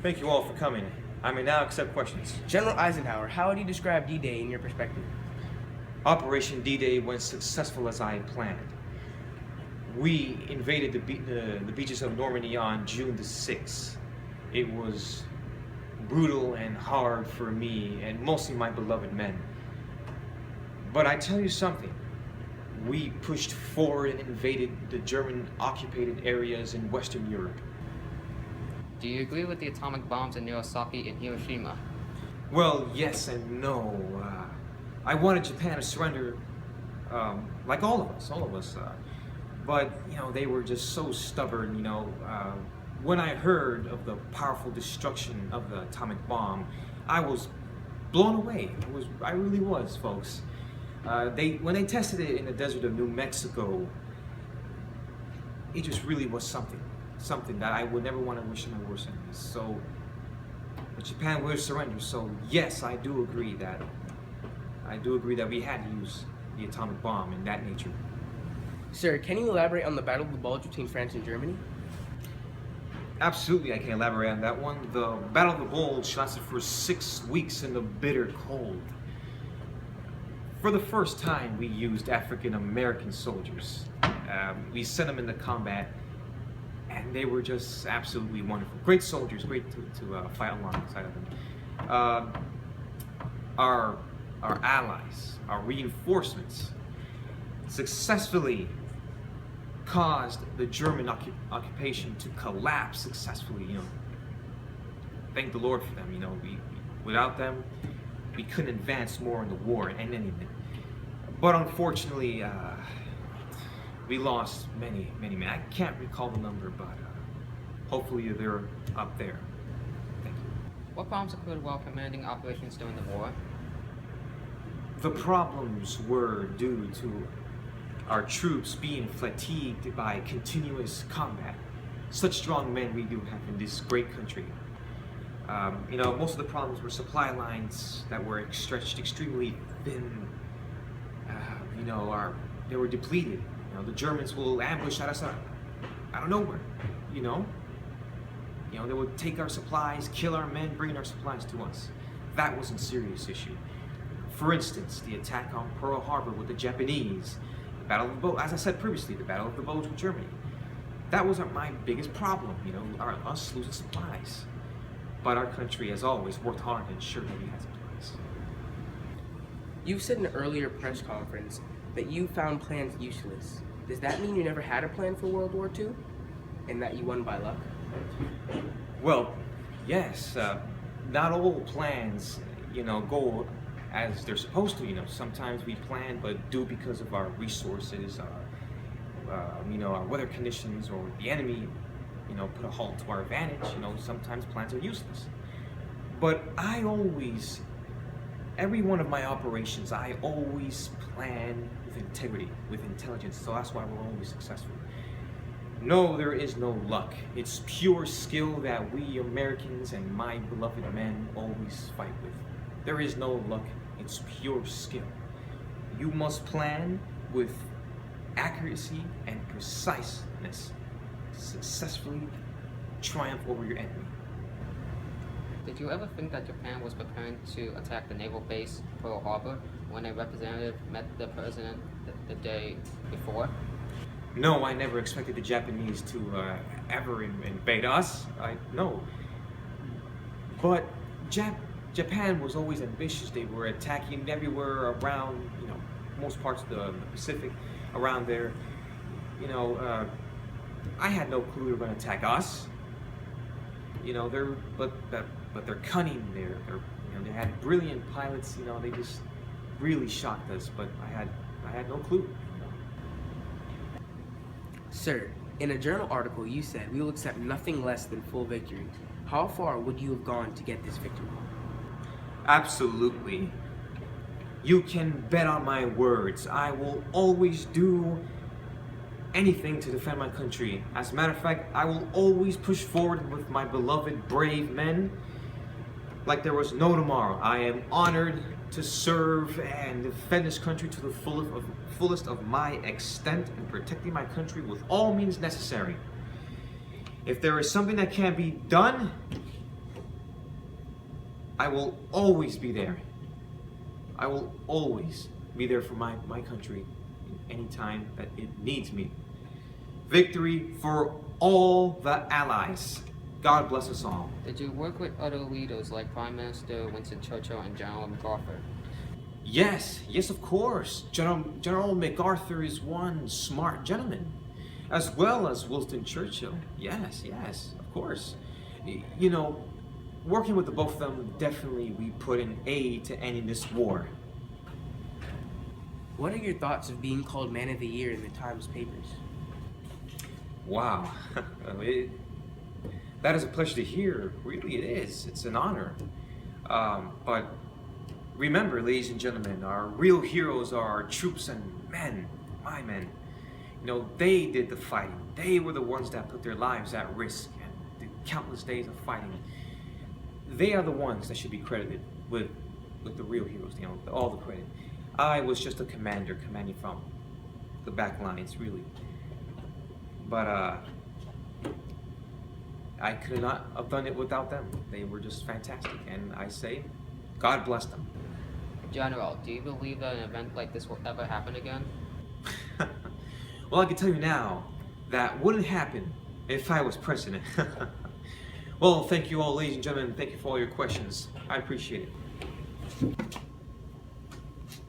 Thank you all for coming. I may now accept questions. General Eisenhower, how would you describe D-Day in your perspective? Operation D-Day went successful as I had planned. We invaded the beaches of Normandy on June the 6th. It was brutal and hard for me and mostly my beloved men. But I tell you something, we pushed forward and invaded the German occupied areas in Western Europe. Do you agree with the atomic bombs in Nagasaki and Hiroshima? Well, yes and no. I wanted Japan to surrender, like all of us. But, they were just so stubborn, When I heard of the powerful destruction of the atomic bomb, I was blown away. I really was, folks. When they tested it in the desert of New Mexico, it just really was something that I would never want to wish on my worst enemies. So, but Japan will surrender. So yes, I do agree that we had to use the atomic bomb in that nature. Sir, can you elaborate on the Battle of the Bulge between France and Germany? Absolutely, I can elaborate on that one. The Battle of the Bulge lasted for 6 weeks in the bitter cold. For the first time, we used African American soldiers. We sent them into combat, and they were just absolutely wonderful. Great soldiers, great to fight alongside of them. Our allies, our reinforcements, successfully caused the German occupation to collapse successfully. Thank the Lord for them. Without them, we couldn't advance more in the war and anything. But unfortunately, we lost many men. I can't recall the number, but hopefully they're up there. Thank you. What problems occurred while commanding operations during the war? The problems were due to our troops being fatigued by continuous combat. Such strong men we do have in this great country. Most of the problems were supply lines that were stretched extremely thin. They were depleted. The Germans will ambush at us out of nowhere. They would take our supplies, kill our men, bring our supplies to us. That was a serious issue. For instance, the attack on Pearl Harbor with the Japanese, the Battle of the Bulge, as I said previously, the Battle of the Bulge with Germany. That was my biggest problem, us losing supplies. But our country, as always, worked hard to ensure that we had supplies. You said in an earlier press conference that you found plans useless. Does that mean you never had a plan for World War II? And that you won by luck? Well, yes. Not all plans, go as they're supposed to. Sometimes we plan, but do because of our resources, our weather conditions, or the enemy, put a halt to our advantage. Sometimes plans are useless. But every one of my operations, I always plan with integrity, with intelligence. So that's why we're always successful. No, there is no luck. It's pure skill that we Americans and my beloved men always fight with. There is no luck. It's pure skill. You must plan with accuracy and preciseness to successfully triumph over your enemy. Did you ever think that Japan was preparing to attack the naval base Pearl Harbor when a representative met the president the day before? No, I never expected the Japanese to ever invade us. No. But Japan was always ambitious. They were attacking everywhere around, most parts of the Pacific, around there. I had no clue they were going to attack us. But they're cunning. They had brilliant pilots. They just really shocked us. But I had no clue. Sir, in a journal article you said we will accept nothing less than full victory. How far would you have gone to get this victory? Absolutely. You can bet on my words. I will always do anything to defend my country. As a matter of fact, I will always push forward with my beloved brave men like there was no tomorrow. I am honored to serve and defend this country to the fullest of my extent and protecting my country with all means necessary. If there is something that can be done, I will always be there. I will always be there for my country any time that it needs me. Victory for all the allies. God bless us all. Did you work with other leaders like Prime Minister Winston Churchill and General MacArthur? Yes, of course. General MacArthur is one smart gentleman, as well as Winston Churchill. Yes, of course. You know, working with the both of them, definitely we put an aid to ending this war. What are your thoughts of being called Man of the Year in the Times papers? Wow, that is a pleasure to hear. Really, it is. It's an honor. But remember, ladies and gentlemen, our real heroes are our troops and men, my men. You know, they did the fighting. They were the ones that put their lives at risk and the countless days of fighting. They are the ones that should be credited with the real heroes, you know, all the credit. I was just a commander commanding from the back lines, really. But I could not have done it without them. They were just fantastic, and I say, God bless them. General, do you believe that an event like this will ever happen again? Well, I can tell you now that wouldn't happen if I was president. Well, thank you all, ladies and gentlemen. Thank you for all your questions. I appreciate it.